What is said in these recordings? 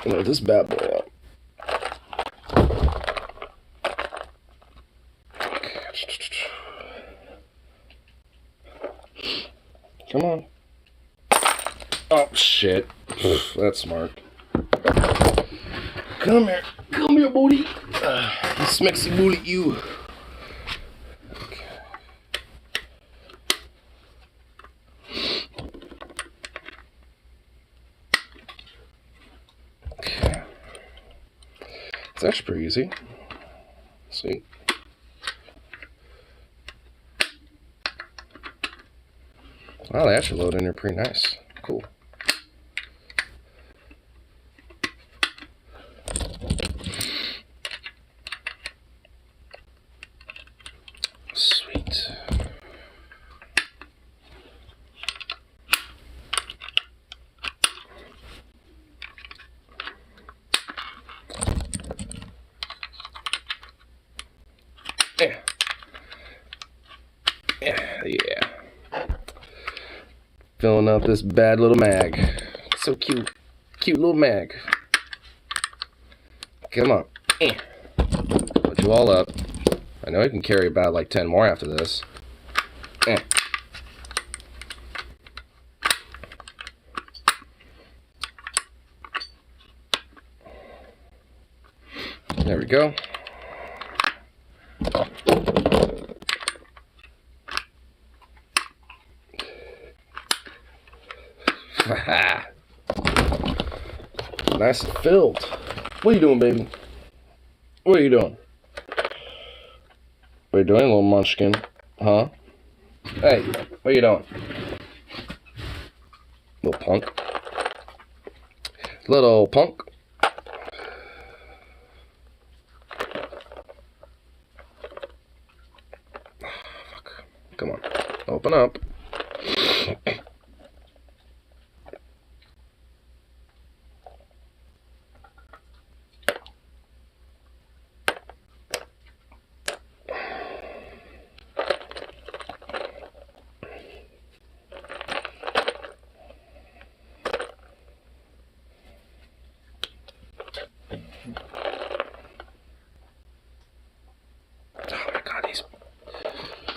Load this bad boy up. Come on. Oh, shit. That's smart. Come here. Come here, booty. This Mexi booty, you. Okay. Okay. It's actually pretty easy. See. Wow, they actually load in here pretty nice. Cool. Sweet. Yeah. Filling up this bad little mag. So cute. Cute little mag. Come on. Put you all up. I know I can carry about like 10 more after this. There we go. Nice and filled. What are you doing, baby? What are you doing? What are you doing, little munchkin? Huh? Hey, what are you doing? Little punk. Little punk. Fuck. Come on. Open up.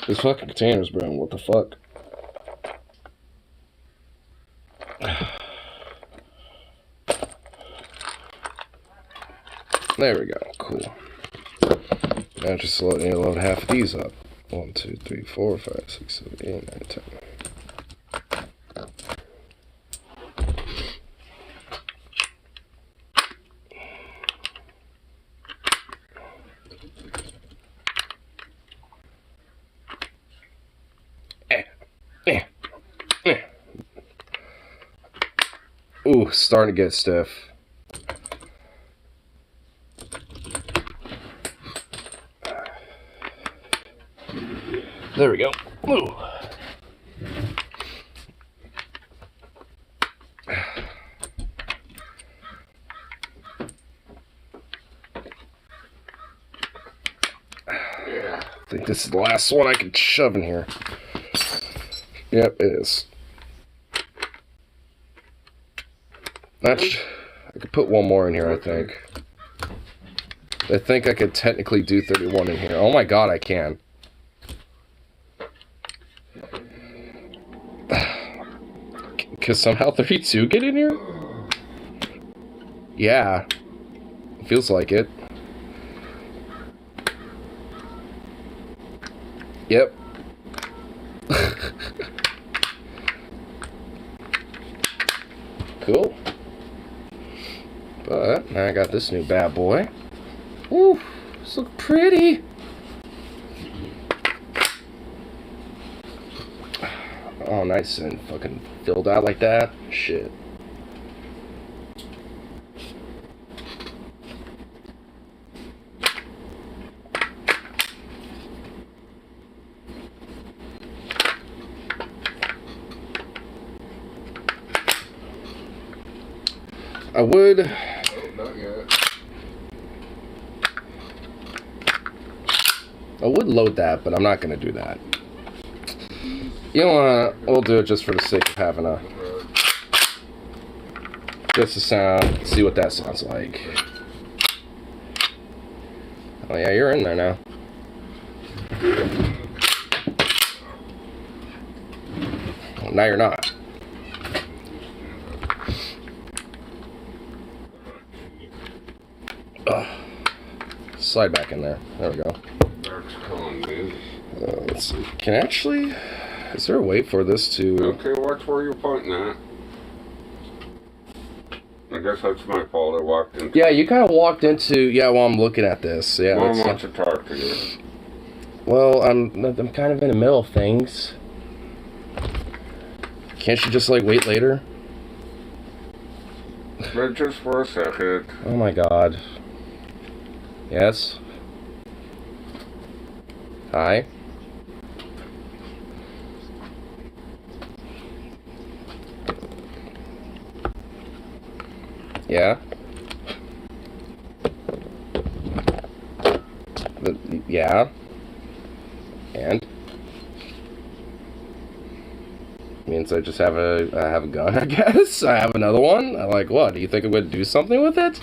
These fucking containers, bro. What the fuck? There we go. Cool. Now just need to load half of these up. 1, 2, 3, 4, 5, 6, 7, 8, 9, 10. Ooh, starting to get stiff. There we go. Ooh. I think this is the last one I can shove in here. Yep, it is. I could put one more in here, I think. I think I could technically do 31 in here. Oh my god, I can. Because somehow 32 get in here? Yeah. Feels like it. Yep. Cool. But now I got this new bad boy. Ooh, this looks pretty. Oh, nice and fucking filled out like that. Shit. I would. Not yet. I would load that, but I'm not gonna do that. You know what? We'll do it just for the sake of having a. Just to sound, see what that sounds like. Oh yeah, you're in there now. Well, now you're not. Slide back in there. There we go. Let's see. Can actually... Is there a way for this to... Okay, watch where you're pointing at. I guess that's my fault. I walked into... Yeah, you kind of walked into... Yeah, while I'm looking at this. Yeah, Mom wants to talk to you. Well, I'm kind of in the middle of things. Can't you just, like, wait later? But just for a second. Oh my god. Yes? Hi? Yeah? Yeah? And? Means I just have a gun, I guess? I have another one? Like, what? Do you think I'm going to do something with it?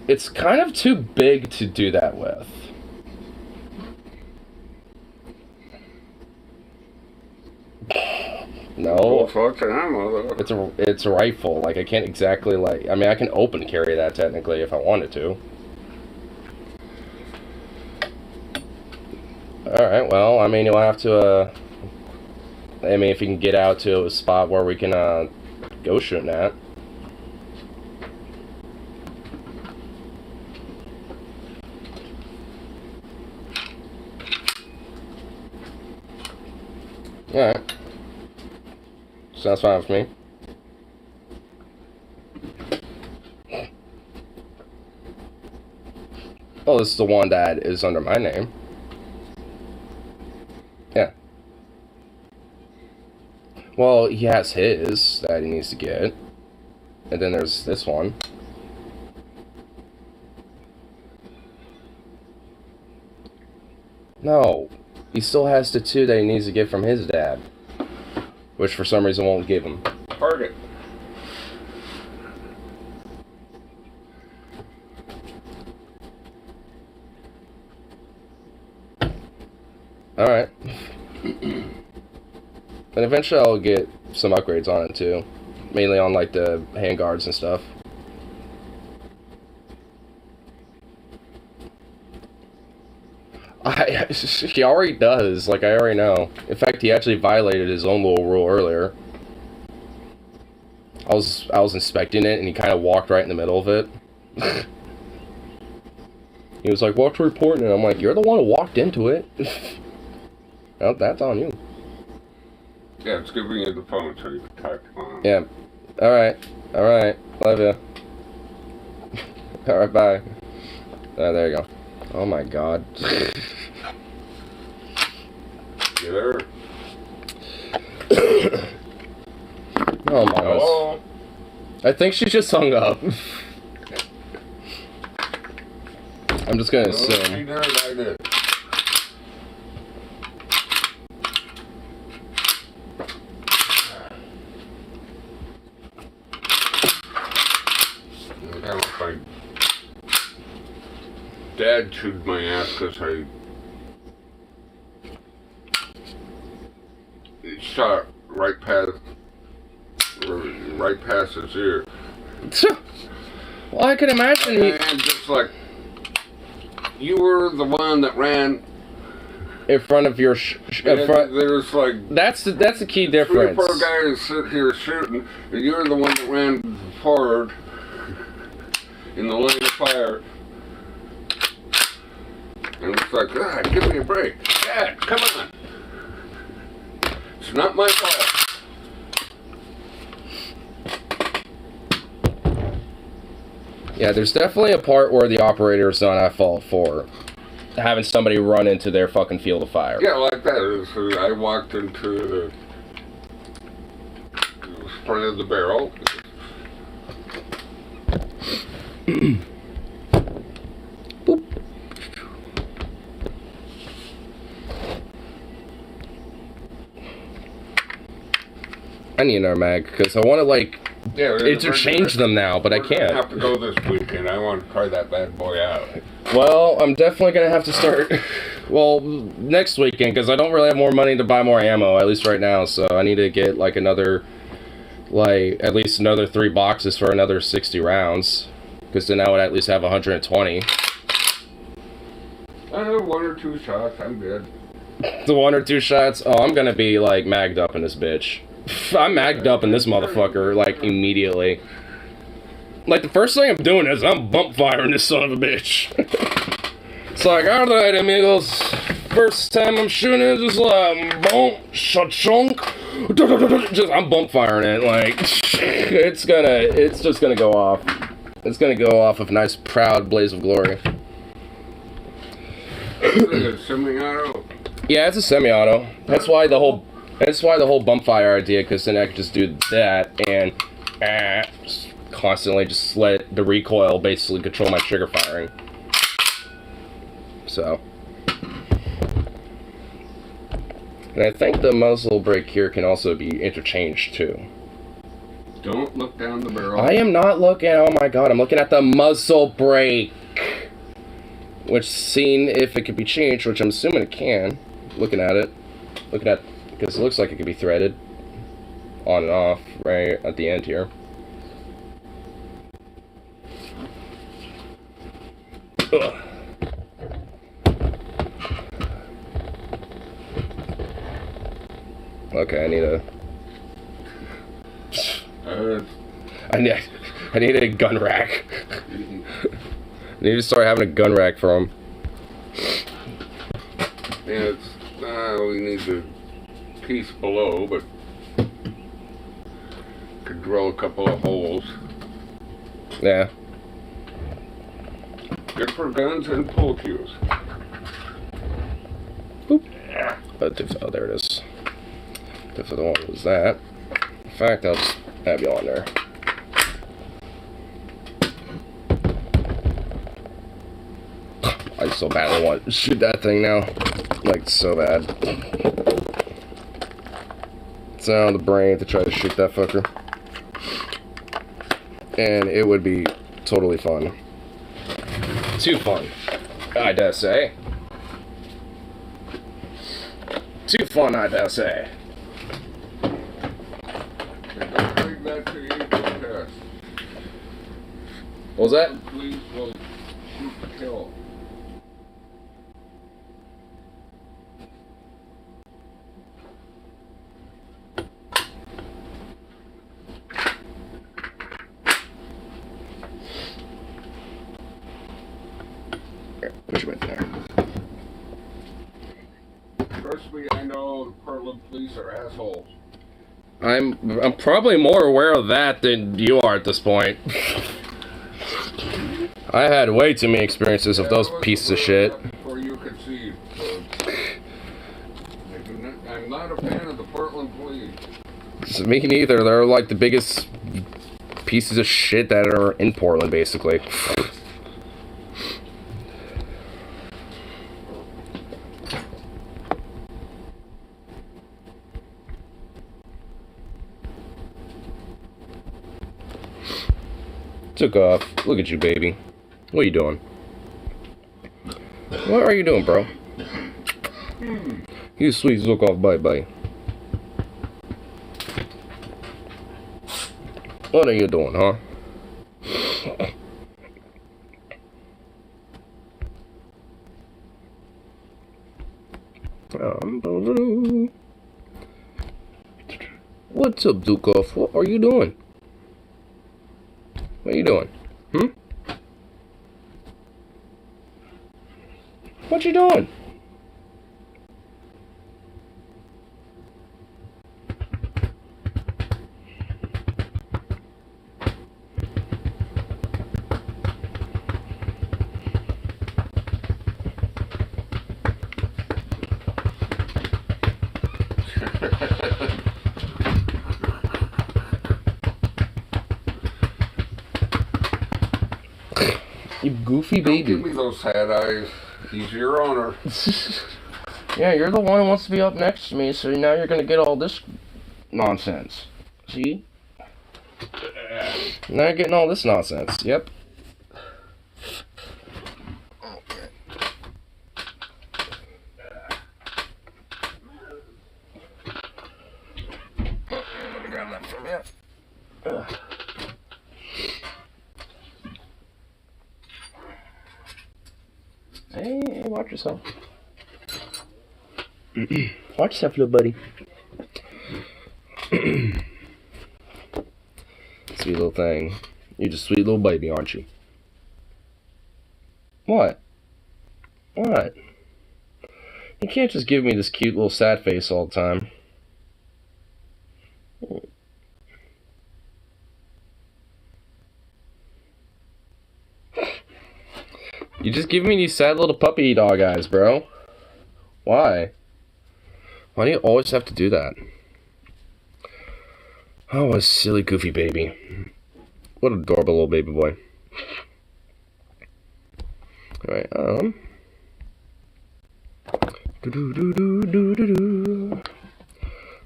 It's kind of too big to do that with. No. It's a rifle. Like, I can't exactly, like... I mean, I can open carry that, technically, if I wanted to. Alright, well, I mean, you'll have to, I mean, if you can get out to a spot where we can, go shooting at. Alright. Sounds fine with me. Oh, this is the one that is under my name. Yeah. Well, he has his that he needs to get. And then there's this one. No. He still has the two that he needs to get from his dad. Which for some reason won't give him. Target. Alright. And eventually I'll get some upgrades on it too. Mainly on like the handguards and stuff. He already does, like I already know. In fact, he actually violated his own little rule earlier. I was inspecting it and he kind of walked right in the middle of it. He was like, "What's reporting?" And I'm like, "You're the one who walked into it." Well, that's on you. Yeah, it's giving you the phone so you can talk to Mom. Yeah. Alright. Alright. Love you. Alright, bye. There you go. Oh my god. You there? Oh my god. I think she just hung up. I'm just gonna assume. I did. Dad chewed my ass because I shot right past his ear. Well, I can imagine he... And just like, you were the one that ran in front of your... There's like... That's the key difference. 3 or 4 guys sit here shooting, and you're the one that ran forward in the line of fire. And it's like, God, give me a break. Dad, come on. It's not my fault. Yeah, there's definitely a part where the operator is not at fault for having somebody run into their fucking field of fire. Yeah, like that. So I walked into the front of the barrel. Boop. I need another mag because I want to like Yeah, interchange them now, but I we're gonna can't. have to go this weekend. I want to try that bad boy out. Well, I'm definitely gonna have to start. Well, next weekend because I don't really have more money to buy more ammo, at least right now. So I need to get like another, like at least another 3 boxes for another 60 rounds, because then I would at least have 120. I have 1 or 2 shots. I'm good. The 1 or 2 shots. Oh, I'm gonna be like magged up in this bitch. I'm magged up in this motherfucker like immediately. Like the first thing I'm doing is I'm bump firing this son of a bitch. It's like, alright amigos, first time I'm shooting it, just like bump, shunk, just I'm bump firing it. Like it's just gonna go off. It's gonna go off with a nice proud blaze of glory. Semi-auto. Yeah, it's a semi-auto. That's why the whole bump fire idea, because then I could just do that and just constantly just let the recoil basically control my trigger firing. So, and I think the muzzle brake here can also be interchanged too. Don't look down the barrel. I am not looking. Oh my god, I'm looking at the muzzle brake, which seeing if it could be changed, which I'm assuming it can. Looking at it, because it looks like it could be threaded on and off right at the end here. Ugh. Okay, I need a gun rack. I need to start having a gun rack for him. Yeah, we need the piece below, but could drill a couple of holes. Yeah. Good for guns and pull cues. Boop. Oh, there it is. If I don't want to lose that. In fact, I'll just have you on there. I so badly want to shoot that thing now. Like, so bad. It's on the brain to try to shoot that fucker. And it would be totally fun. Too fun, I dare say. Too fun, I dare say. What was that? Please will shoot the kill. Push it there. Trust me, I know the Portland police are assholes. I'm probably more aware of that than you are at this point. I had way too many experiences of those pieces of shit. Before you could see, I'm not a fan of the Portland police. Me neither. They're like the biggest pieces of shit that are in Portland, basically. Took off. Look at you, baby. What are you doing? What are you doing, bro? You sweet look off, bye-bye. What are you doing, huh? What's up, Dukov? What are you doing? What are you doing? What you doing? You goofy baby. Don't give me those sad eyes. He's your owner. Yeah, you're the one who wants to be up next to me, so now you're gonna get all this nonsense. See? Not getting all this nonsense. Yep. Grab that from you. Hey, watch yourself. Watch yourself, little buddy. Sweet little thing. You're just a sweet little baby, aren't you? What? What? You can't just give me this cute little sad face all the time. You just give me these sad little puppy dog eyes, bro. Why? Why do you always have to do that? Oh, a silly, goofy baby. What an adorable little baby boy. Alright,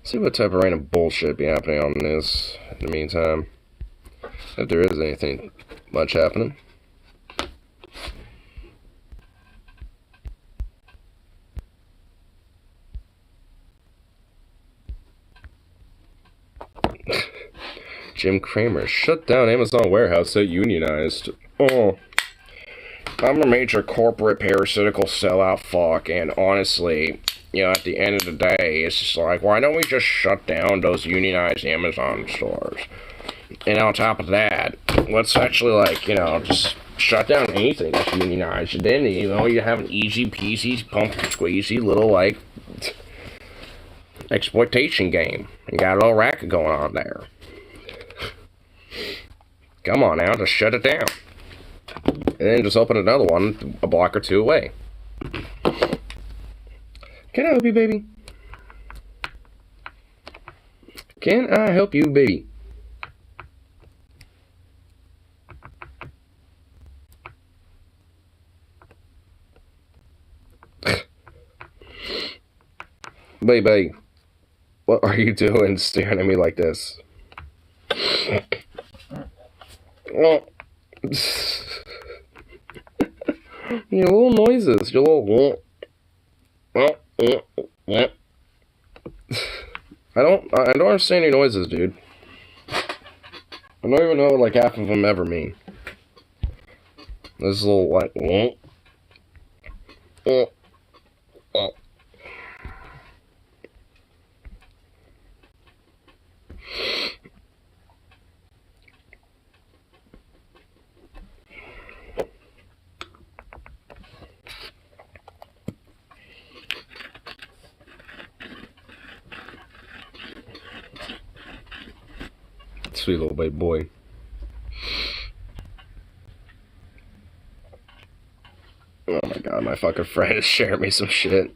see what type of random bullshit be happening on this in the meantime. If there is anything much happening. Jim Cramer shut down Amazon warehouse that unionized. Oh, I'm a major corporate parasitical sellout fuck, and honestly, you know, at the end of the day, it's just like, why don't we just shut down those unionized Amazon stores? And on top of that, let's actually, like, you know, just shut down anything that's unionized. And then, you know, you have an easy peasy, pump squeezy little, like, exploitation game. You got a little racket going on there. Come on now, just shut it down. And then just open another one a block or two away. Can I help you, baby? Can I help you, baby? Baby, what are you doing staring at me like this? Well, your little noises, your little. I don't understand your noises, dude. I don't even know what like half of them ever mean. This little like. Sweet little baby boy. Oh my god, my fucking friend is sharing me some shit.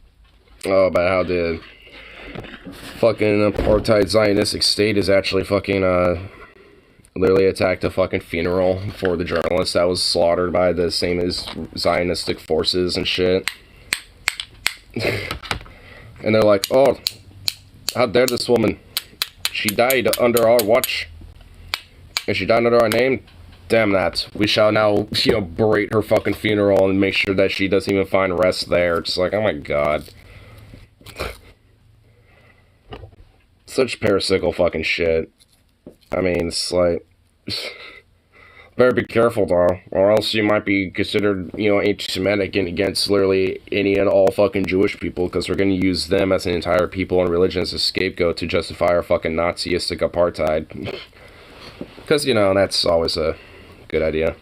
Oh, about how the fucking apartheid Zionistic state is actually fucking, literally attacked a fucking funeral for the journalist that was slaughtered by the same as Zionistic forces and shit. And they're like, oh, how dare this woman? She died under our watch. And she died under our name? Damn that. We shall now, you know, berate her fucking funeral and make sure that she doesn't even find rest there. Just like, oh my god. Such parasitical fucking shit. I mean, it's like... Better be careful, though, or else you might be considered, you know, anti-Semitic and against literally any and all fucking Jewish people, because we're going to use them as an entire people and religion as a scapegoat to justify our fucking Nazistic apartheid. Because, you know, that's always a good idea.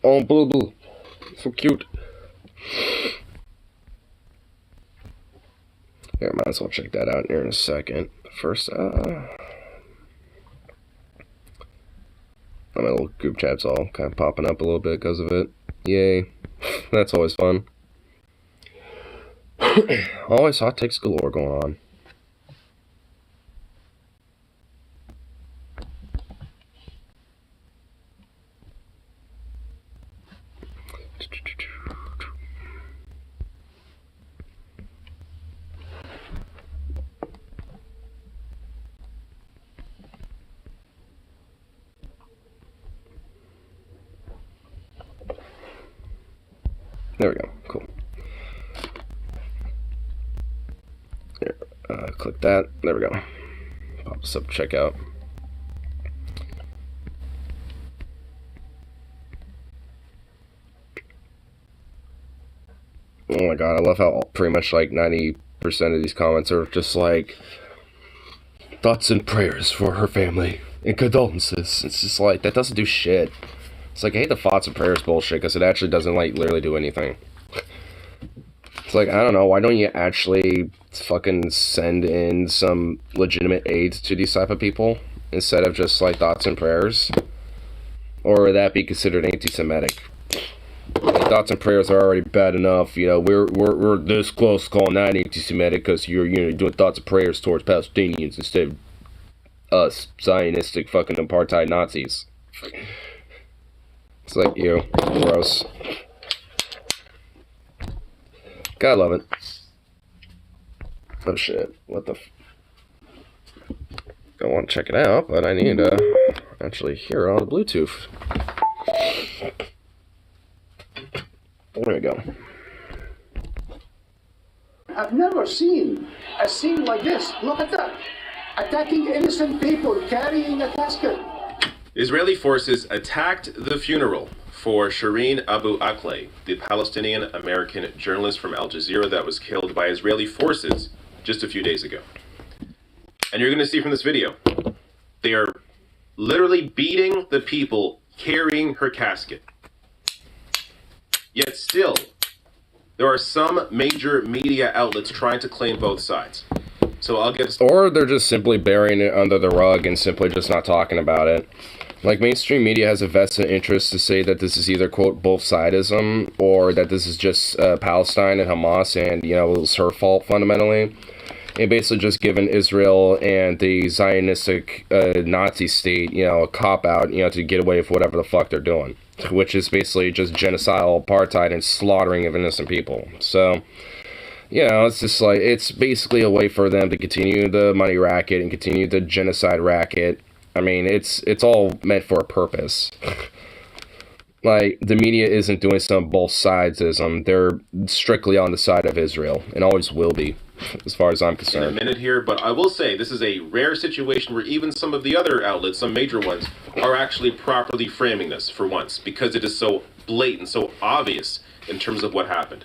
Oh, Blue Blue. So cute. Here, might as well check that out here in a second. First, my little group chat's all kind of popping up a little bit because of it. Yay. That's always fun. Always hot takes galore going on. There we go. Cool. Here, click that. There we go. Pop this up, checkout. Oh my god, I love how pretty much like 90% of these comments are just like thoughts and prayers for her family and condolences. It's just like, that doesn't do shit. It's like, I hate the thoughts and prayers bullshit because it actually doesn't like literally do anything. It's like, I don't know, why don't you actually fucking send in some legitimate aid to these type of people instead of just like thoughts and prayers? Or would that be considered anti-Semitic? Thoughts and prayers are already bad enough, you know. We're this close to calling that anti-Semitic because you're doing thoughts and prayers towards Palestinians instead of us Zionistic fucking apartheid Nazis. It's like, ew, gross. God, love it. Oh shit, what the I want to check it out, but I need to actually hear it on the Bluetooth. There we go. I've never seen a scene like this. Look at that. Attacking innocent people, carrying a casket. Israeli forces attacked the funeral for Shireen Abu Akleh, the Palestinian-American journalist from Al Jazeera that was killed by Israeli forces just a few days ago. And you're going to see from this video, they are literally beating the people carrying her casket. Yet still, there are some major media outlets trying to claim both sides. So I'll get... Or they're just simply burying it under the rug and simply just not talking about it. Like, mainstream media has a vested interest to say that this is either, quote, both-sidism, or that this is just Palestine and Hamas, and, you know, it was her fault, fundamentally. And basically just giving Israel and the Zionistic Nazi state, you know, a cop-out, you know, to get away with whatever the fuck they're doing. Which is basically just genocidal apartheid and slaughtering of innocent people. So, you know, it's just like, it's basically a way for them to continue the money racket and continue the genocide racket. I mean, it's all meant for a purpose. Like, the media isn't doing some both sidesism. They're strictly on the side of Israel, and always will be, as far as I'm concerned. In a minute here, but I will say this is a rare situation where even some of the other outlets, some major ones, are actually properly framing this for once, because it is so blatant, so obvious in terms of what happened.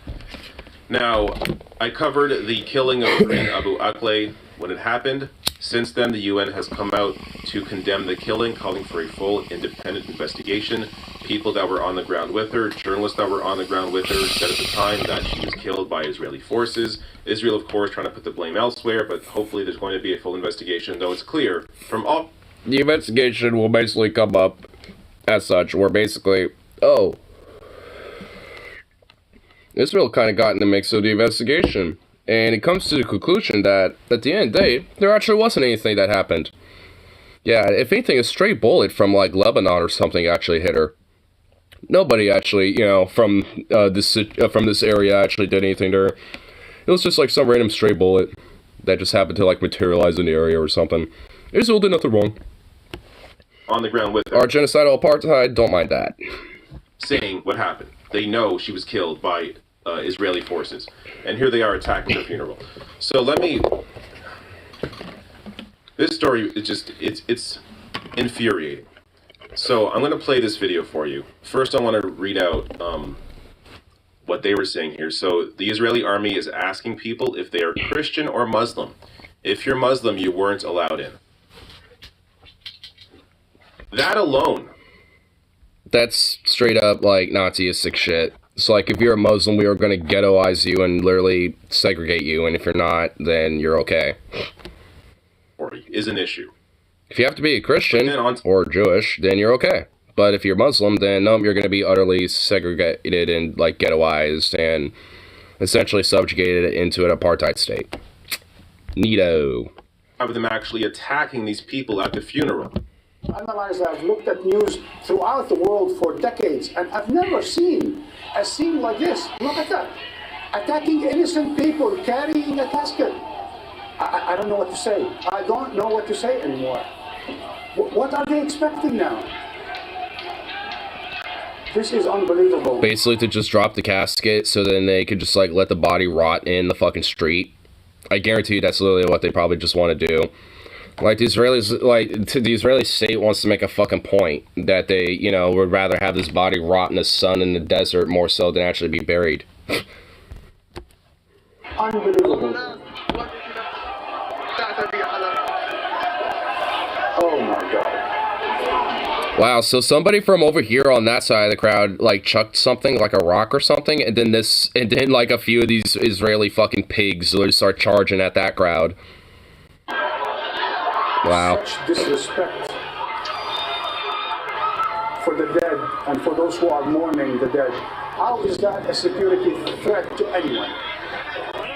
Now, I covered the killing of Shireen Abu Akleh when it happened. Since then, the UN has come out to condemn the killing, calling for a full independent investigation. People that were on the ground with her, journalists that were on the ground with her, said at the time that she was killed by Israeli forces. Israel, of course, trying to put the blame elsewhere, but hopefully there's going to be a full investigation, though it's clear from all... The investigation will basically come up as such, where basically, oh, Israel kind of got in the mix of the investigation. And it comes to the conclusion that, at the end of the day, there actually wasn't anything that happened. Yeah, if anything, a stray bullet from, like, Lebanon or something actually hit her. Nobody actually, you know, from this area actually did anything to her. It was just, like, some random stray bullet that just happened to, like, materialize in the area or something. Israel did nothing wrong. On the ground with her. Our genocidal apartheid, don't mind that. Saying what happened. They know she was killed by... Israeli forces, and here they are attacking the funeral. So let me... This story is just, it's infuriating. So I'm going to play this video for you. First I want to read out what they were saying here. So the Israeli army is asking people if they are Christian or Muslim. If you're Muslim, you weren't allowed in. That alone. That's straight up, like, Nazistic shit. It's like, if you're a Muslim, we are going to ghettoize you and literally segregate you, and if you're not, then you're okay. Is an issue. If you have to be a Christian or Jewish, then you're okay. But if you're Muslim, then no, you're going to be utterly segregated and, like, ghettoized and essentially subjugated into an apartheid state. Neato. Of them actually attacking these people at the funeral. I've looked at news throughout the world for decades, and I've never seen a scene like this. Look at that. Attacking innocent people, carrying a casket. I don't know what to say. I don't know what to say anymore. What are they expecting now? This is unbelievable. Basically to just drop the casket so then they could just like let the body rot in the fucking street. I guarantee you that's literally what they probably just want to do. Like the Israelis, the Israeli state wants to make a fucking point that they, you know, would rather have this body rot in the sun in the desert more so than actually be buried. Unbelievable. Oh my God. Wow, so somebody from over here on that side of the crowd, like, chucked something, like a rock or something, and then like, a few of these Israeli fucking pigs literally start charging at that crowd. Wow. Such disrespect for the dead and for those who are mourning the dead. How is that a security threat to anyone?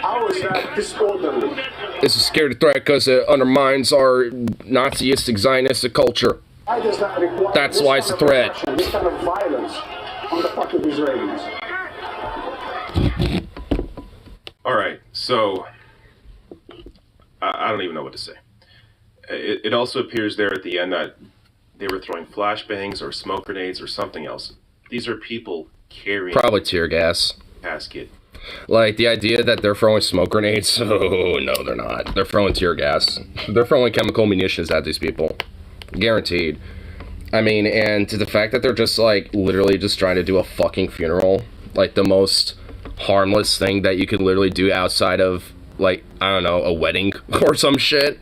How is that disorderly? It's a security threat because it undermines our Naziistic Zionistic culture. Why does that require That's why it's a threat. Repression, this kind of violence on the part of Israelis? All right, so I don't even know what to say. It also appears there at the end that they were throwing flashbangs or smoke grenades or something else. These are people carrying Probably tear gas. casket. Like, the idea that they're throwing smoke grenades, oh, no, they're not. They're throwing tear gas. They're throwing chemical munitions at these people. Guaranteed. I mean, and to the fact that they're just, like, literally just trying to do a fucking funeral, like, the most harmless thing that you could literally do outside of, like, I don't know, a wedding or some shit.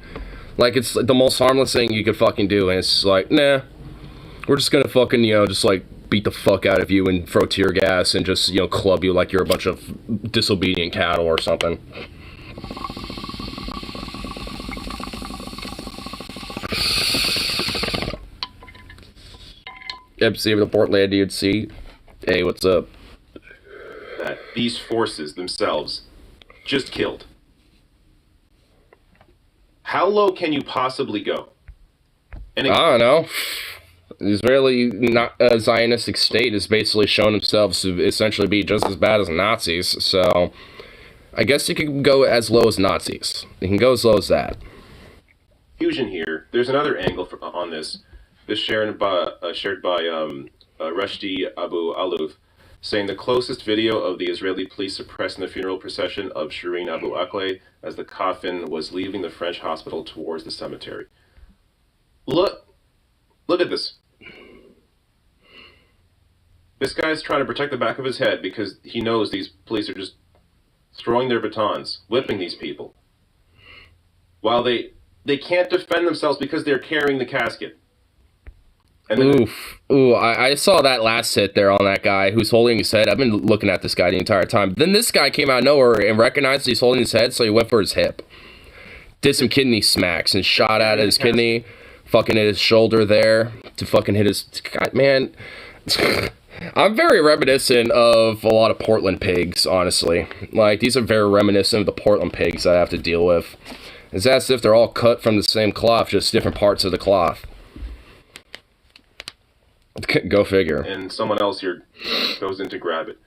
Like, it's the most harmless thing you could fucking do, and it's like, nah, we're just gonna fucking, you know, just, like, beat the fuck out of you and throw tear gas and just, you know, club you like you're a bunch of disobedient cattle or something. MC of the Portland DNC. Hey, what's up? That these forces themselves just killed. How low can you possibly go? And I don't know. The Israeli Zionistic state has basically shown themselves to essentially be just as bad as Nazis, so I guess you can go as low as Nazis. You can go as low as that. Fusion here. There's another angle on this. This shared by Rushdie Abu Aluf, saying the closest video of the Israeli police suppressing the funeral procession of Shireen Abu Akleh as the coffin was leaving the French hospital towards the cemetery. Look at this. This guy's trying to protect the back of his head because he knows these police are just throwing their batons, whipping these people. While they can't defend themselves because they're carrying the casket. And then, Ooh, I saw that last hit there on that guy who's holding his head. I've been looking at this guy the entire time. Then this guy came out of nowhere and recognized he's holding his head, so he went for his hip. Did some kidney smacks and shot at his kidney, fucking hit his shoulder there to fucking hit his... God, man... I'm very reminiscent of a lot of Portland pigs, honestly. Like, these are very reminiscent of the Portland pigs that I have to deal with. It's as if they're all cut from the same cloth, just different parts of the cloth. Go figure. and someone else here goes in to grab it.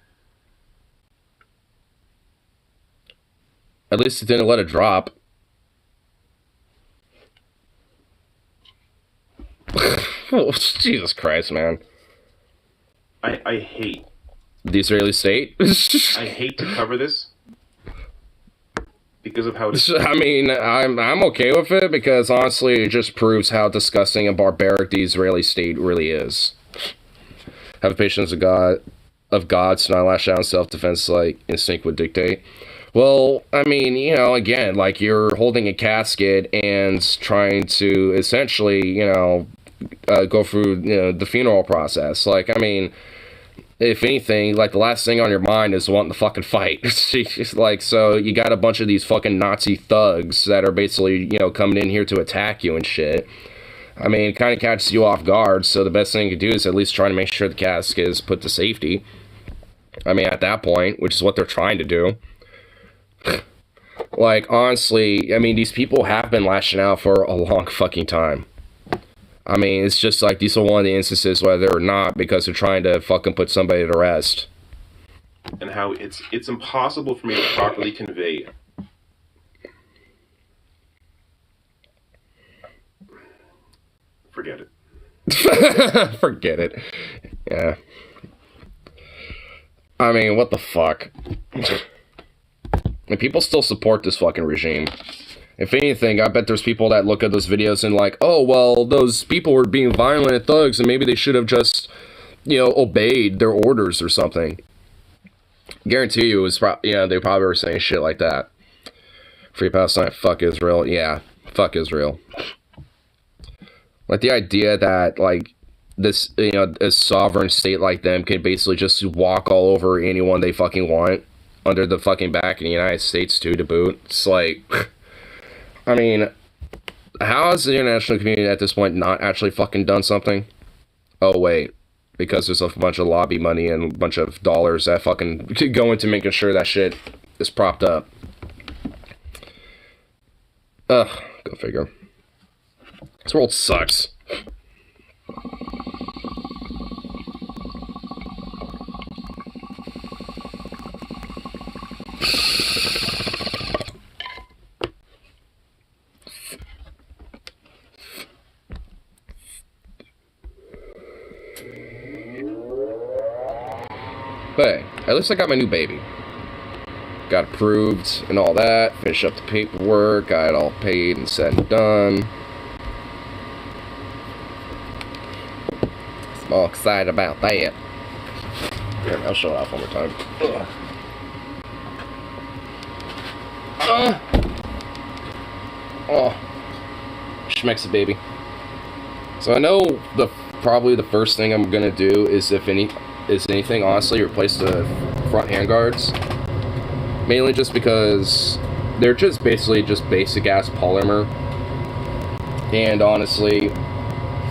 At least it didn't let it drop. Oh, Jesus Christ, man. I hate The Israeli state? I hate to cover this because of how it is. I mean, I'm okay with it because honestly, it just proves how disgusting and barbaric the Israeli state really is. Have a patience of God, so not lash out in self-defense like instinct would dictate. Well, I mean, you know, again, like you're holding a casket and trying to essentially, you know, go through, you know, the funeral process. Like, I mean, if anything, like the last thing on your mind is wanting to fucking fight. Like, so you got a bunch of these fucking Nazi thugs that are basically, you know, coming in here to attack you and shit. I mean, it kind of catches you off guard, so the best thing you can do is at least try to make sure the casket is put to safety. I mean, at that point, which is what they're trying to do. Like, honestly, I mean, these people have been lashing out for a long fucking time. I mean, it's just like these are one of the instances whether or not because they're trying to fucking put somebody to rest. And how it's impossible for me to properly convey. Forget it. Forget it. Yeah. I mean, what the fuck? And people still support this fucking regime. If anything, I bet there's people that look at those videos and like, oh, well, those people were being violent and thugs, and maybe they should have just, you know, obeyed their orders or something. Guarantee you, it was they probably were saying shit like that. Free Palestine, fuck Israel. Yeah, fuck Israel. Like, the idea that, like, this, you know, a sovereign state like them can basically just walk all over anyone they fucking want under the fucking back in the United States, too, to boot. It's like, I mean, how has the international community at this point not actually fucking done something? Oh, wait. Because there's a bunch of lobby money and a bunch of dollars that fucking go into making sure that shit is propped up. Ugh, go figure. This world sucks. But hey, at least I got my new baby. Got approved and all that. Finished up the paperwork. Got it all paid and said and done. I'm all excited about that. Here, I'll show it off one more time. Oh. Schmecks it, baby. So I know probably the first thing I'm gonna do is anything, honestly, replace the front handguards. Mainly just because they're just basically just basic ass polymer. And honestly,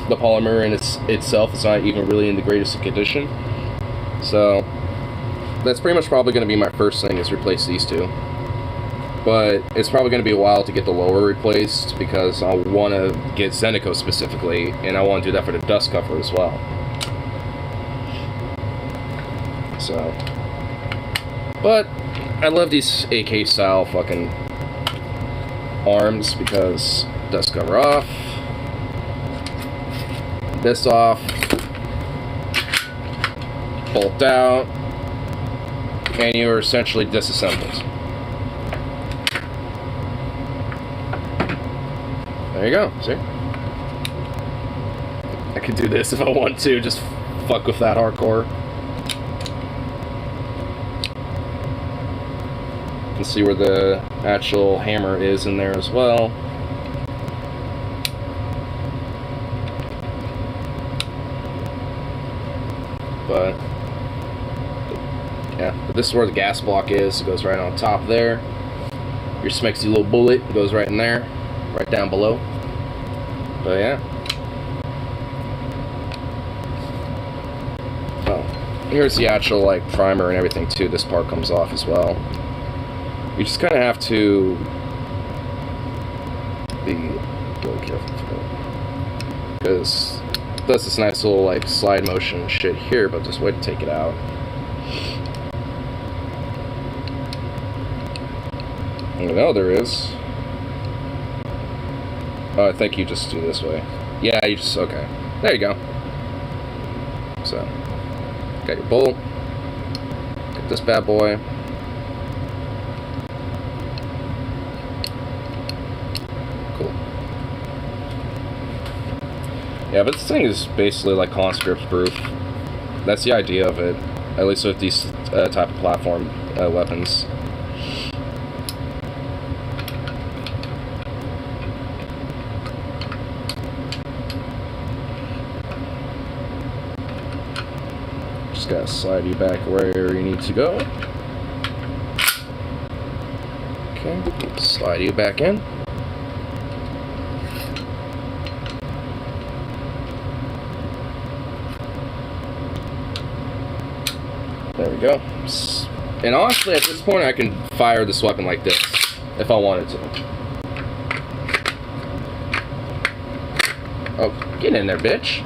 the polymer in itself is not even really in the greatest condition. So that's pretty much probably going to be my first thing, is replace these two. But it's probably going to be a while to get the lower replaced, because I want to get Zenico specifically, and I want to do that for the dust cover as well. So, but I love these AK style fucking arms, because dust cover off, this off, bolt out, and you're essentially disassembled. There you go, see? I could do this if I want to, just fuck with that hardcore. You can see where the actual hammer is in there as well. But yeah, but this is where the gas block is. It goes right on top there. Your Smexy little bullet goes right in there, right down below. But yeah. Oh, here's the actual like primer and everything too. This part comes off as well. You just kind of have to be really careful for it, because it does this nice little like slide motion shit here, but just wait to take it out. I know there is. Oh, I think you just do this way. Yeah, you just, okay. There you go. So, got your bolt. Get this bad boy. Cool. Yeah, but this thing is basically like conscript proof. That's the idea of it. At least with these type of platform weapons. Just gotta slide you back where you need to go. Okay, slide you back in. There we go. And honestly, at this point, I can fire this weapon like this, if I wanted to. Oh, get in there, bitch.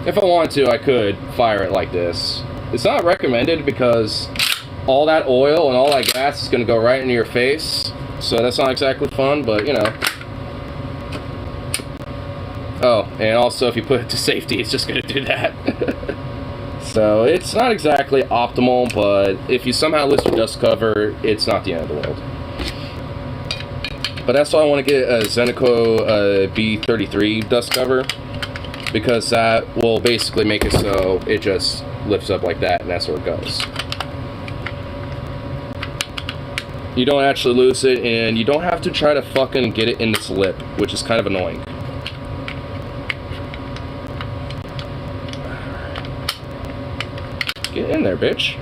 If I wanted to, I could fire it like this. It's not recommended because all that oil and all that gas is going to go right into your face. So that's not exactly fun, but you know. Oh, and also if you put it to safety, it's just going to do that. So it's not exactly optimal, but if you somehow lose your dust cover, it's not the end of the world. But that's why I want to get a Zeneco B33 dust cover, because that will basically make it so it just lifts up like that, and that's where it goes. You don't actually lose it, and you don't have to try to fucking get it in this lip, which is kind of annoying. Get in there, bitch.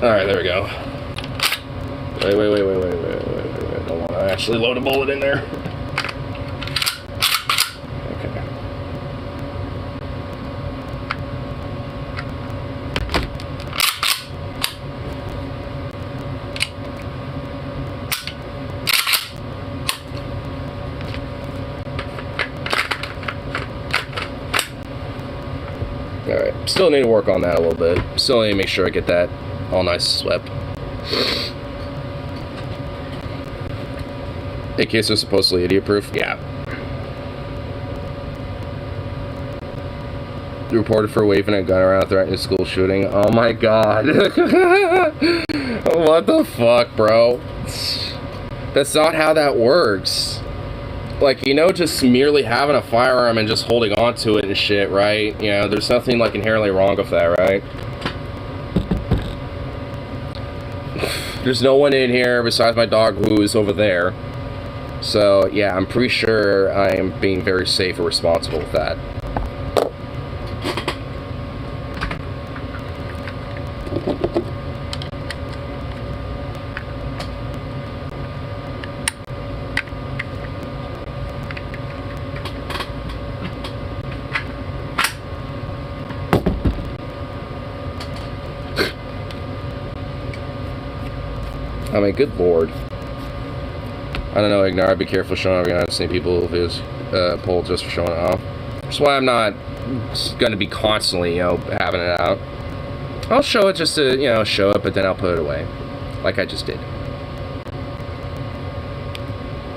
Alright, there we go. Wait. I don't want to actually load a bullet in there. Okay. Alright, still need to work on that a little bit. Still need to make sure I get that all nice swept. In case they're supposedly idiot-proof, yeah. Reported for waving a gun around threatening a school shooting. Oh my god. What the fuck, bro? That's not how that works. Like, you know, just merely having a firearm and just holding on to it and shit, right? You know, there's nothing, like, inherently wrong with that, right? There's no one in here besides my dog who is over there. So, yeah, I'm pretty sure I am being very safe and responsible with that. I mean, good lord. I don't know, ignore, be careful showing off. You're not seeing people who's pulled just for showing it off. That's why I'm not going to be constantly, you know, having it out. I'll show it just to, you know, show it, but then I'll put it away. Like I just did.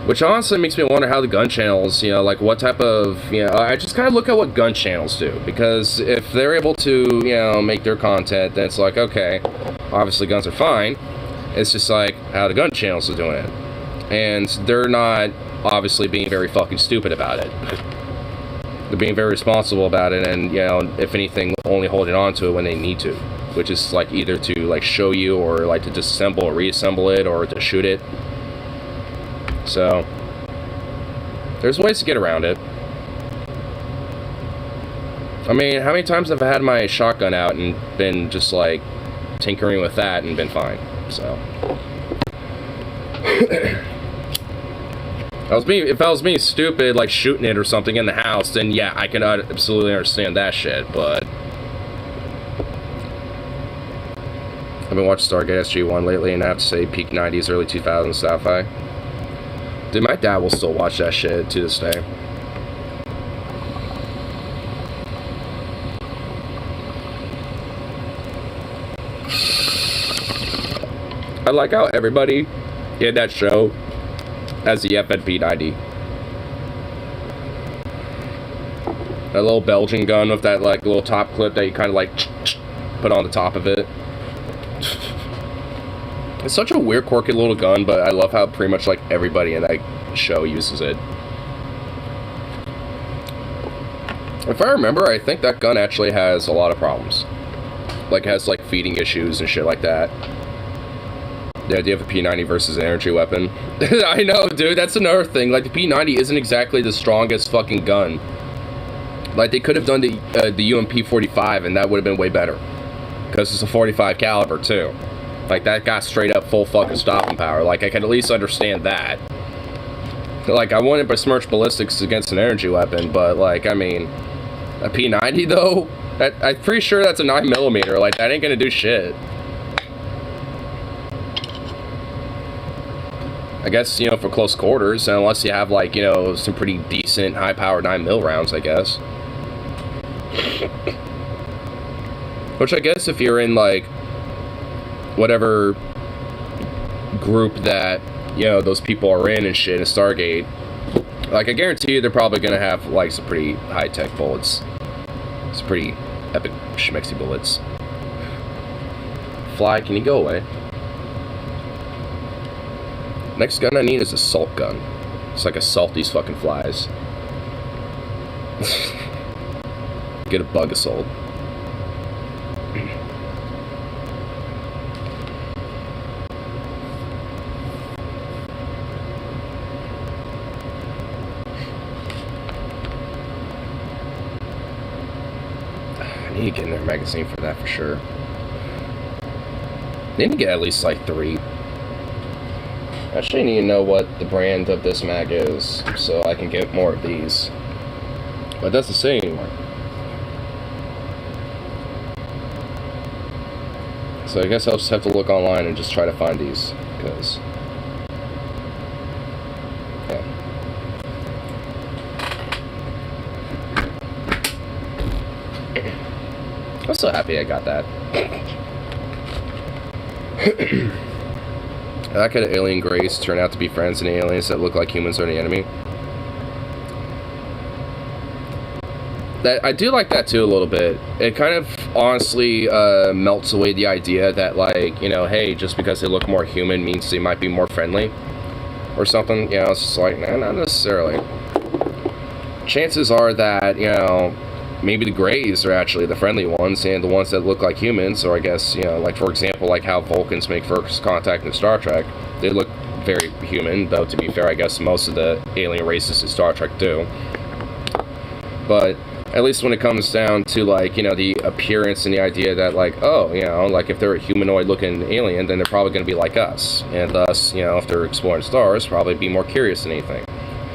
Which honestly makes me wonder how the gun channels, you know, like what type of, you know, I just kind of look at what gun channels do. Because if they're able to, you know, make their content, then it's like, okay, obviously guns are fine. It's just like how the gun channels are doing it. And they're not obviously being very fucking stupid about it. They're being very responsible about it, and, you know, if anything, only holding on to it when they need to. Which is like either to like show you, or like to disassemble or reassemble it, or to shoot it. So there's ways to get around it. I mean, how many times have I had my shotgun out and been just like tinkering with that and been fine? So if I was being stupid, like shooting it or something in the house, then yeah, I can absolutely understand that shit, but I've been watching Stargate SG-1 lately, and I have to say, peak 90s, early 2000s sci-fi. Dude, my dad will still watch that shit to this day. I like how everybody in that show has the FNP-90. That little Belgian gun with that like little top clip that you kind of like put on the top of it. It's such a weird, quirky little gun, but I love how pretty much like everybody in that show uses it. If I remember, I think that gun actually has a lot of problems. Like, it has like feeding issues and shit like that. The idea of a P90 versus an energy weapon. I know, dude, that's another thing. Like, the P90 isn't exactly the strongest fucking gun. Like, they could have done the UMP-45, and that would have been way better. Because it's a 45 caliber, too. Like, that got straight up full fucking stopping power. Like, I can at least understand that. Like, I wouldn't besmirch ballistics against an energy weapon, but, like, I mean, a P90, though? I'm pretty sure that's a 9mm. Like, that ain't gonna do shit. I guess, you know, for close quarters, unless you have, like, you know, some pretty decent high-powered 9mm rounds, I guess. Which I guess if you're in, like, whatever group that, you know, those people are in and shit in Stargate, like, I guarantee you they're probably gonna have, like, some pretty high-tech bullets. Some pretty epic schmexy bullets. Fly, can you go away? Next gun I need is a salt gun. It's like assault these fucking flies. Get a bug assault. I need to get another magazine for that for sure. I need to get at least like 3. Actually, I need to know what the brand of this mag is so I can get more of these. But it doesn't say anymore. So I guess I'll just have to look online and just try to find these, because... yeah. I'm so happy I got that. How could alien Grace turn out to be friends and aliens that look like humans are the enemy? That I do like that too a little bit. It kind of honestly melts away the idea that, like, you know, hey, just because they look more human means they might be more friendly or something. You know, it's just like, nah, not necessarily. Chances are that, you know, maybe the Greys are actually the friendly ones, and the ones that look like humans, or I guess, you know, like, for example, like how Vulcans make first contact in Star Trek, they look very human, though, to be fair, I guess most of the alien races in Star Trek do. But at least when it comes down to, like, you know, the appearance and the idea that, like, oh, you know, like, if they're a humanoid-looking alien, then they're probably going to be like us, and thus, you know, if they're exploring stars, probably be more curious than anything.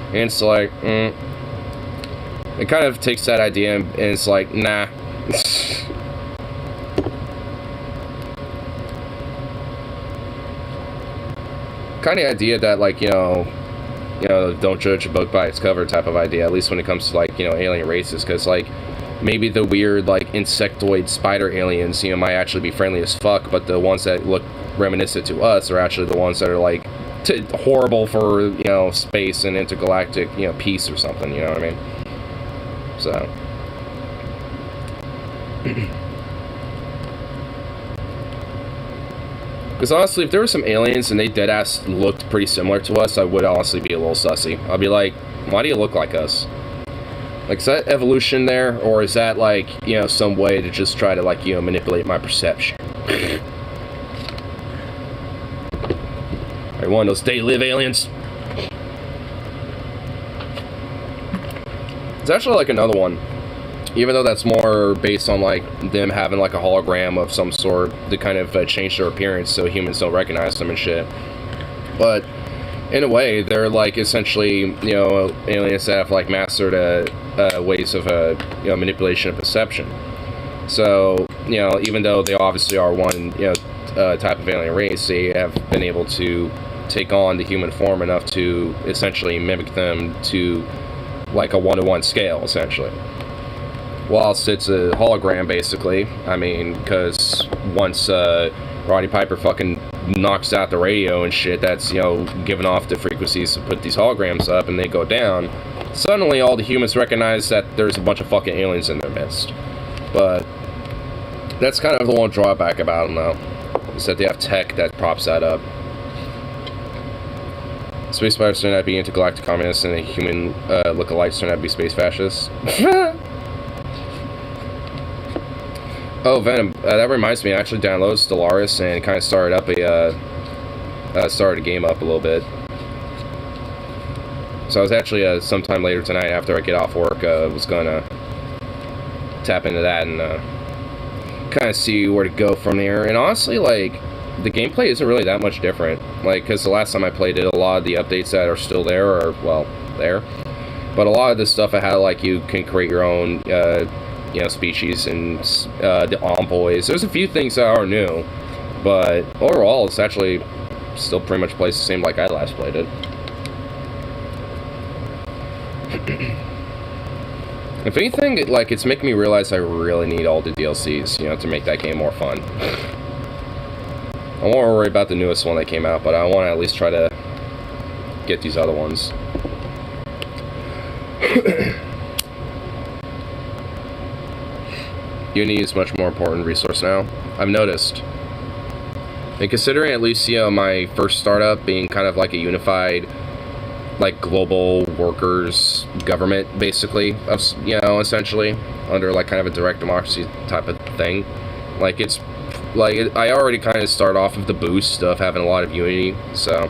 And it's like, it kind of takes that idea and it's like, nah. Kind of idea that, like, you know, don't judge a book by its cover type of idea, at least when it comes to, like, you know, alien races, because, like, maybe the weird, like, insectoid spider aliens, you know, might actually be friendly as fuck, but the ones that look reminiscent to us are actually the ones that are, like, horrible for, you know, space and intergalactic, you know, peace or something, you know what I mean? So, because honestly, if there were some aliens and they deadass looked pretty similar to us, I would honestly be a little sussy. I'd be like, why do you look like us? Like, is that evolution there, or is that, like, you know, some way to just try to, like, you know, manipulate my perception? Are you one of those stay-live aliens? It's actually, like, another one, even though that's more based on, like, them having, like, a hologram of some sort to kind of change their appearance so humans don't recognize them and shit. But in a way, they're, like, essentially, you know, aliens that have, like, mastered ways of you know, manipulation of perception. So, you know, even though they obviously are one, you know, type of alien race, they have been able to take on the human form enough to essentially mimic them to, like, a 1-to-1 scale, essentially. Whilst it's a hologram, basically. I mean, because once Roddy Piper fucking knocks out the radio and shit that's, you know, giving off the frequencies to put these holograms up and they go down, suddenly all the humans recognize that there's a bunch of fucking aliens in their midst. But that's kind of the one drawback about them, though, is that they have tech that props that up. Space pirates turn out to be intergalactic communists, and the human lookalikes turn out to be space fascists. Oh, Venom, that reminds me, I actually downloaded Stellaris and kind of started up started a game up a little bit. So I was actually, sometime later tonight after I get off work, was gonna tap into that and kind of see where to go from here. And honestly, like, the gameplay isn't really that much different. Like, because the last time I played it, a lot of the updates that are still there are, well, there. But a lot of this stuff I had, like, you can create your own, you know, species and the envoys. There's a few things that are new, but overall, it's actually still pretty much plays the same like I last played it. If anything, like, it's making me realize I really need all the DLCs, you know, to make that game more fun. I won't worry about the newest one that came out, but I want to at least try to get these other ones. Uni is a much more important resource now, I've noticed. And considering at least, you know, my first startup being kind of like a unified, like, global workers government, basically, of, you know, essentially, under, like, kind of a direct democracy type of thing. Like, it's, like, I already kind of start off with the boost of having a lot of unity, so.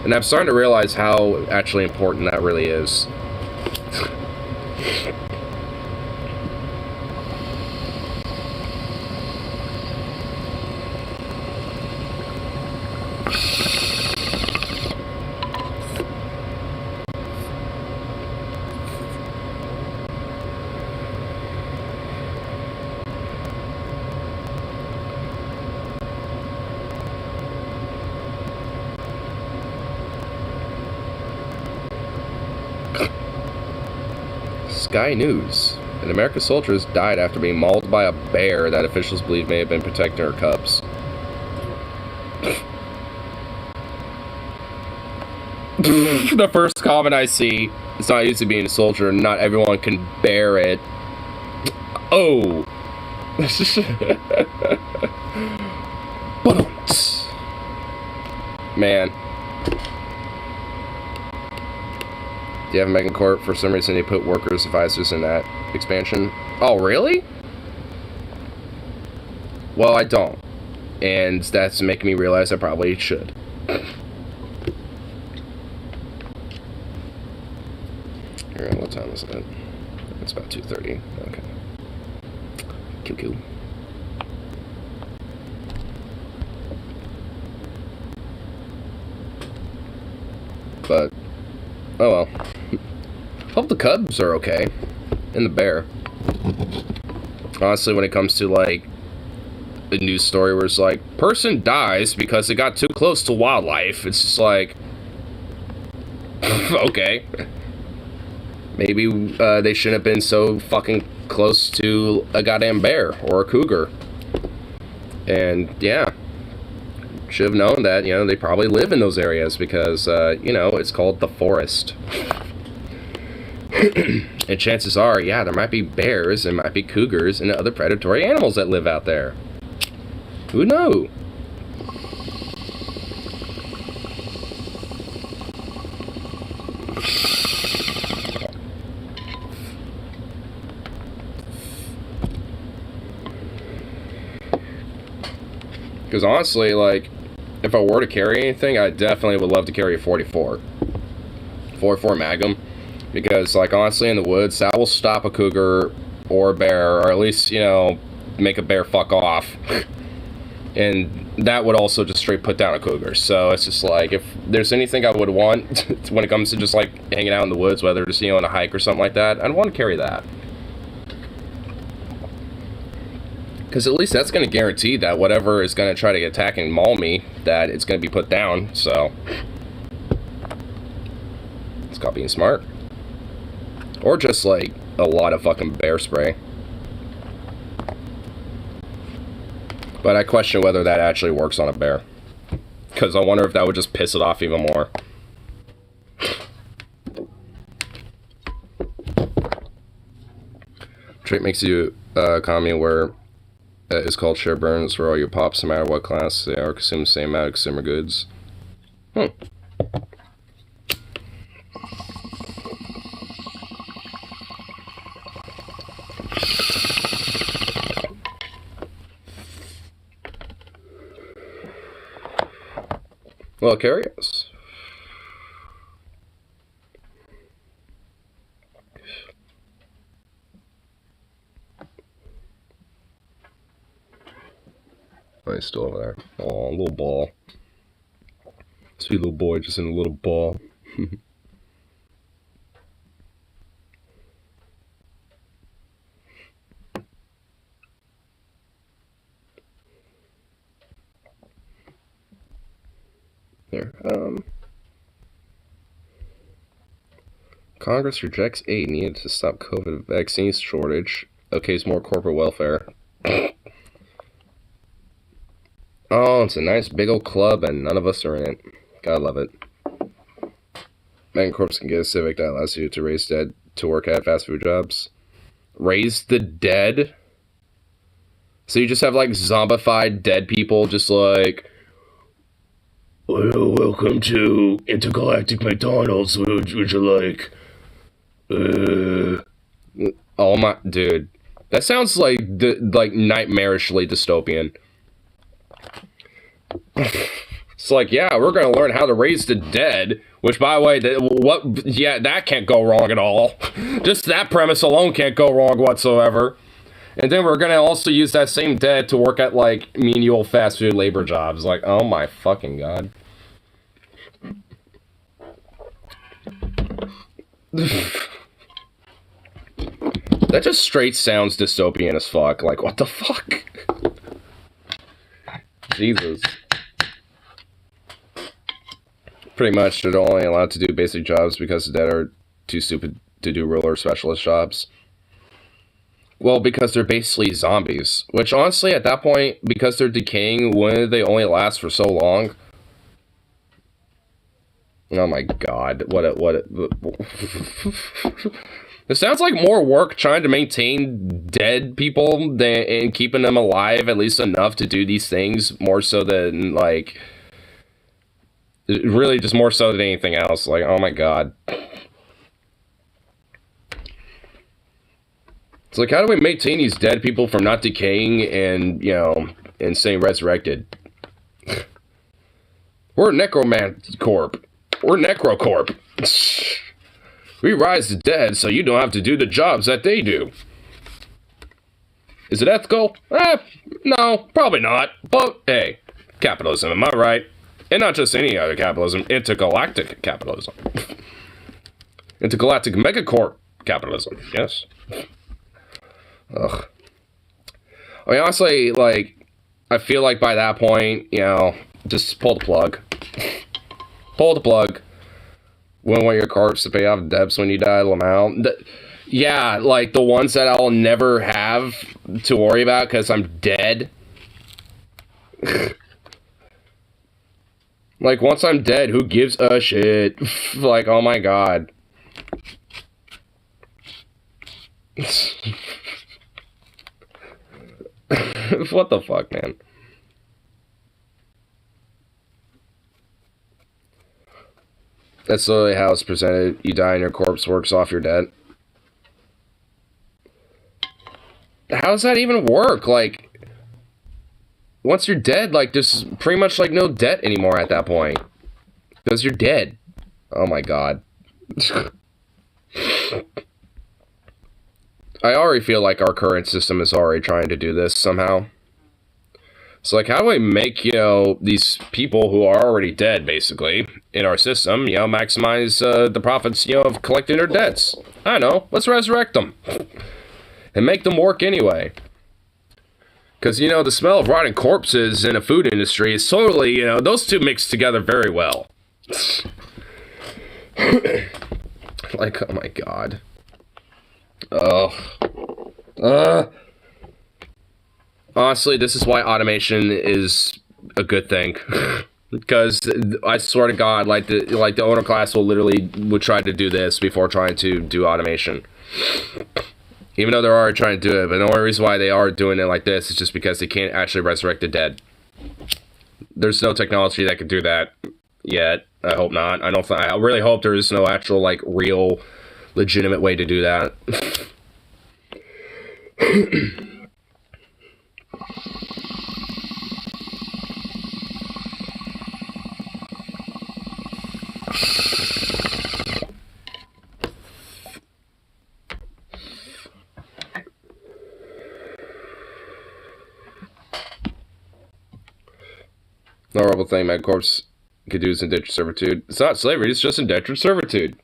And I'm starting to realize how actually important that really is. Sky News. An American soldier has died after being mauled by a bear that officials believe may have been protecting her cubs. The first comment I see, it's not easy being a soldier, and not everyone can bear it. Oh! Man. Do you have Megan Court? For some reason, they put workers' advisors in that expansion. Oh, really? Well, I don't. And that's making me realize I probably should. Here, what time is it? It's about 2:30. Okay. Cool. But, oh well. Hope the cubs are okay. And the bear. Honestly, when it comes to, like, a news story where it's like, person dies because they got too close to wildlife, it's just like, okay. Maybe they shouldn't have been so fucking close to a goddamn bear or a cougar. And, yeah. Should have known that, you know, they probably live in those areas because, you know, it's called the forest. And chances are, yeah, there might be bears, there might be cougars, and other predatory animals that live out there. Who knows? Because honestly, like, if I were to carry anything, I definitely would love to carry a 44. 44 Magnum. Because, like, honestly, in the woods, that will stop a cougar or a bear, or at least, you know, make a bear fuck off. And that would also just straight put down a cougar. So it's just like, if there's anything I would want when it comes to just, like, hanging out in the woods, whether it's, you know, on a hike or something like that, I'd want to carry that. Because at least that's going to guarantee that whatever is going to try to attack and maul me, that it's going to be put down, so. It's called being smart. Or just, like, a lot of fucking bear spray. But I question whether that actually works on a bear. Because I wonder if that would just piss it off even more. Trait makes you a economy where it's called share burns, where all your pops, no matter what class they are, consume the same amount of consumer goods. Well, curious. Oh, he's still over there. Oh, little ball. Sweet little boy just in a little ball. Here, Congress rejects aid needed to stop COVID vaccine shortage. Okays more corporate welfare. Oh, it's a nice big old club, and none of us are in it. Gotta love it. Megacorps can get a civic that allows you to raise dead to work at fast food jobs. Raise the dead? So you just have, like, zombified dead people just like... Well, welcome to Intergalactic McDonald's. Would you like... Oh my... Dude. That sounds like nightmarishly dystopian. It's like, yeah, we're gonna learn how to raise the dead. Which, by the way, yeah, that can't go wrong at all. Just that premise alone can't go wrong whatsoever. And then we're gonna also use that same dead to work at, like, menial fast food labor jobs. Like, oh my fucking god. That just straight sounds dystopian as fuck. Like, what the fuck? Jesus. Pretty much, they're only allowed to do basic jobs because the dead are too stupid to do ruler specialist jobs. Well, because they're basically zombies. Which, honestly, at that point, because they're decaying, wouldn't they only last for so long? Oh my god. It sounds like more work trying to maintain dead people and keeping them alive at least enough to do these things, more so than, like... Really, just more so than anything else. Like, oh my god. It's like, how do we maintain these dead people from not decaying and, you know, and staying resurrected? We're Necrocorp. We're Necrocorp. We rise the dead so you don't have to do the jobs that they do. Is it ethical? No, probably not. But, hey, capitalism, am I right? And not just any other capitalism, intergalactic capitalism. Intergalactic megacorp capitalism, yes. Ugh. I mean, honestly, like, I feel like by that point, you know, just pull the plug. Pull the plug. Wouldn't want your corpse to pay off debts when you die, Lamau. Yeah, like, the ones that I'll never have to worry about because I'm dead. Like, once I'm dead, who gives a shit? Like, oh my god. What the fuck, man? That's literally how it's presented. You die and your corpse works off your debt. How does that even work? Like... Once you're dead, like, there's pretty much, like, no debt anymore at that point. Because you're dead. Oh my god. I already feel like our current system is already trying to do this somehow. So, like, how do we make, you know, these people who are already dead, basically, in our system, you know, maximize the profits, you know, of collecting their debts? I don't know. Let's resurrect them. And make them work anyway. Because, you know, the smell of rotting corpses in a food industry is totally, you know, those two mix together very well. Like, oh my god. Honestly, this is why automation is a good thing. Because I swear to God, like the owner class would try to do this before trying to do automation. Even though they're already trying to do it, but the only reason why they are doing it like this is just because they can't actually resurrect the dead. There's no technology that can do that yet. I hope not. I really hope there is no actual, like, real, legitimate way to do that. No horrible thing Megacorps could do is indentured servitude. It's not slavery, it's just indentured servitude.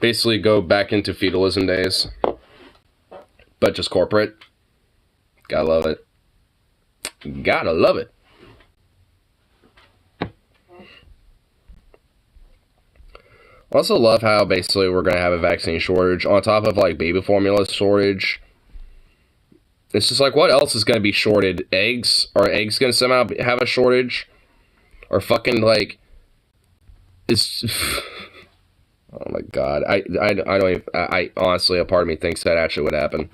Basically go back into feudalism days. But just corporate. Gotta love it. Gotta love it. Also love how basically we're gonna have a vaccine shortage on top of, like, baby formula shortage. It's just like, what else is going to be shorted? Eggs? Are eggs going to somehow have a shortage? Or fucking, like... It's... Oh my god. I don't even... I honestly, a part of me thinks that actually would happen.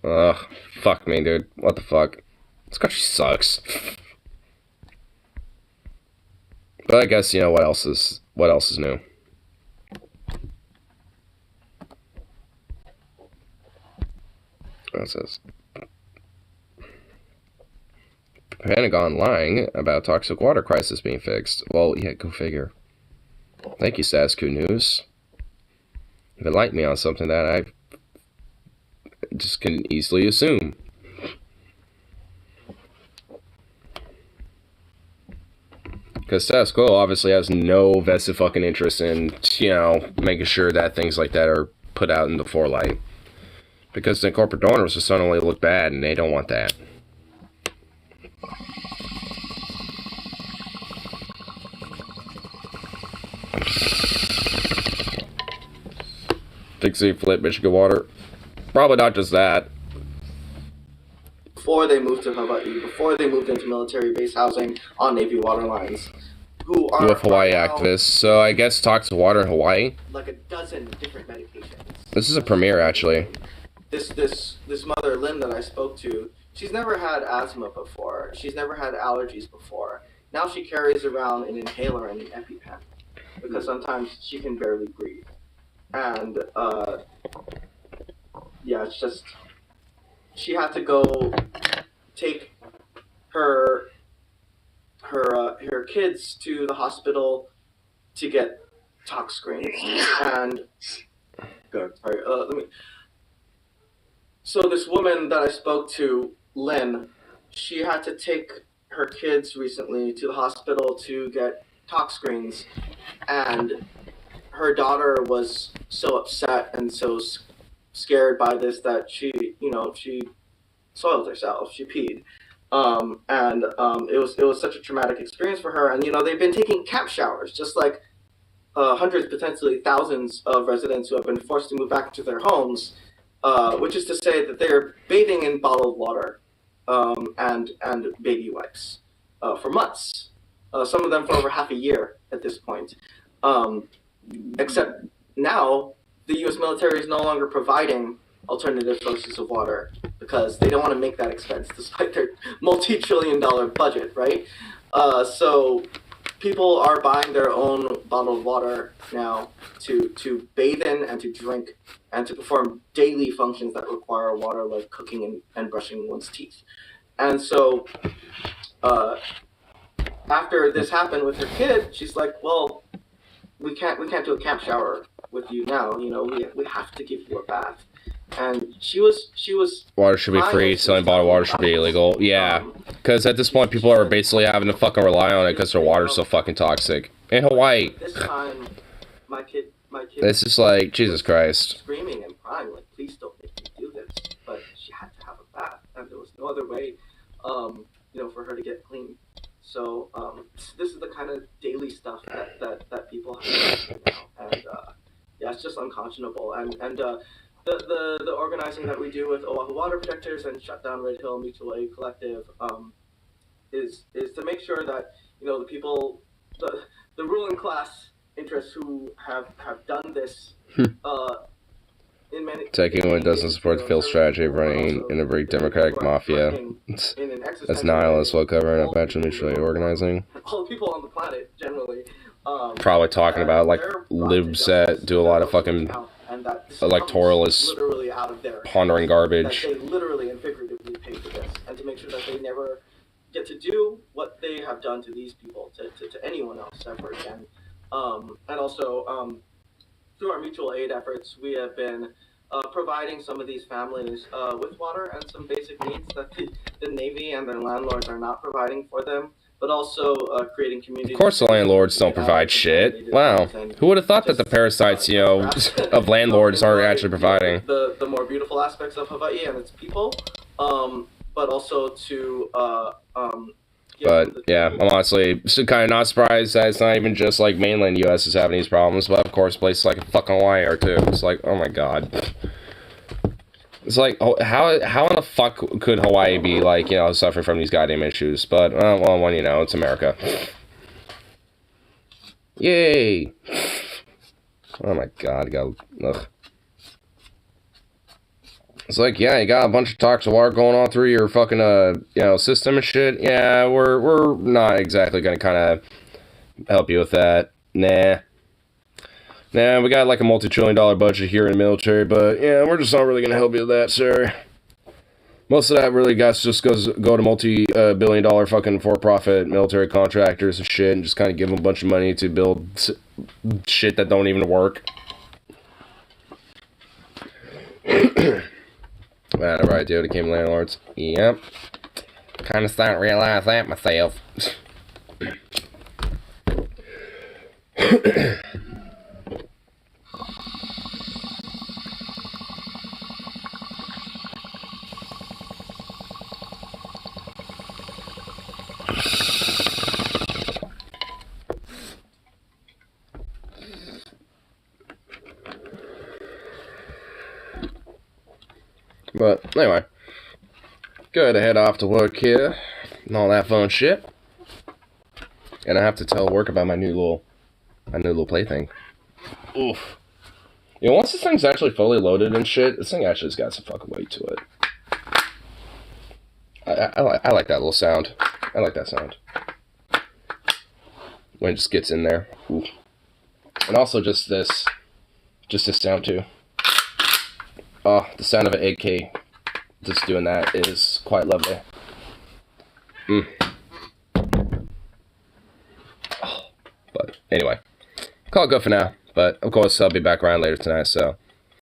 Ugh. Fuck me, dude. What the fuck? This country sucks. But I guess, you know, what else is new? What's this? Pentagon lying about toxic water crisis being fixed. Well, yeah, go figure. Thank you, Sasku News. You've enlightened me on something that I just can easily assume. Because status quo obviously has no vested fucking interest in, you know, making sure that things like that are put out in the forelight. Because the corporate donors will suddenly look bad, and they don't want that. Dixie Flip, Michigan Water. Probably not just that. Before they moved to Hawaii, before they moved into military base housing on Navy water lines, who are with Hawaii activists. So I guess toxic water in Hawaii. Like a dozen different medications. This is a premiere, actually. This mother, Lynn, that I spoke to, she's never had asthma before. She's never had allergies before. Now she carries around an inhaler and an EpiPen because sometimes she can barely breathe. And yeah, it's just she had to go take her kids to the hospital to get tox screens. And sorry, let me. So this woman that I spoke to, Lynn, she had to take her kids recently to the hospital to get tox screens, and her daughter was so upset and so scared by this that she soiled herself. She peed, and it was such a traumatic experience for her. And they've been taking camp showers, just like hundreds, potentially thousands of residents who have been forced to move back into their homes. Which is to say that they're bathing in bottled water and baby wipes for months. Some of them for over half a year at this point. Except now, the U.S. military is no longer providing alternative sources of water because they don't want to make that expense despite their multi-trillion-dollar budget, right? So people are buying their own bottled water now to bathe in and to drink and to perform daily functions that require water, like cooking and brushing one's teeth. And so after this happened with her kid, she's like, well, we can't do a camp shower with you now. We have to give you a bath. And she was water should be free. Selling bottled water should be illegal. Yeah, because at this point, people are basically having to fucking rely on it because their water's so fucking toxic. In Hawaii, this time, my kid. This is like Jesus Christ. Screaming and crying, like, please don't make me do this. But she had to have a bath, and there was no other way, for her to get clean. So this is the kind of daily stuff that people have to do now, and yeah, it's just unconscionable. And the organizing that we do with Oahu Water Protectors and Shut Down Red Hill Mutual Aid Collective is to make sure that the people, the ruling class interests who have done this in many taking what doesn't support the field strategy of running in a very democratic mafia. That's nihilist while covering up actual mutual aid organizing. All people on the planet generally. Probably talking about like libs that do a lot of fucking electoralists pondering garbage. They literally and figuratively pay for this, and to make sure that they never get to do what they have done to these people to anyone else ever again. And also, through our mutual aid efforts, we have been providing some of these families with water and some basic needs that the Navy and their landlords are not providing for them, but also creating communities. Of course the landlords don't provide shit. Wow. Who would have thought that the parasites, of landlords are actually providing? The more beautiful aspects of Hawaii and its people, but also to But yeah, I'm honestly kind of not surprised that it's not even just like mainland U.S. is having these problems, but of course places like fucking Hawaii are too. It's like, oh my god. It's like, how in the fuck could Hawaii be like, you know, suffering from these goddamn issues? But well, when you know, it's America. Yay! Oh my god, ugh. It's like, yeah, you got a bunch of toxic water going on through your fucking, you know, system and shit. Yeah, we're not exactly gonna kind of help you with that. Nah, we got like a multi-trillion-dollar budget here in the military, but yeah, we're just not really gonna help you with that, sir. Most of that really got to just go to multi-billion-dollar fucking for-profit military contractors and shit, and just kind of give them a bunch of money to build shit that don't even work. Whatever I do to became landlords. Yep. Kind of starting to realize that myself. But anyway, good to head off to work here and all that fun shit. And I have to tell work about my new little plaything. Oof. You know, once this thing's actually fully loaded and shit, this thing actually's got some fucking weight to it. I like that little sound. I like that sound. When it just gets in there. Ooh. And also just this sound too. Oh, the sound of an AK just doing that is quite lovely. Oh, but anyway, call it good for now. But of course, I'll be back around later tonight, so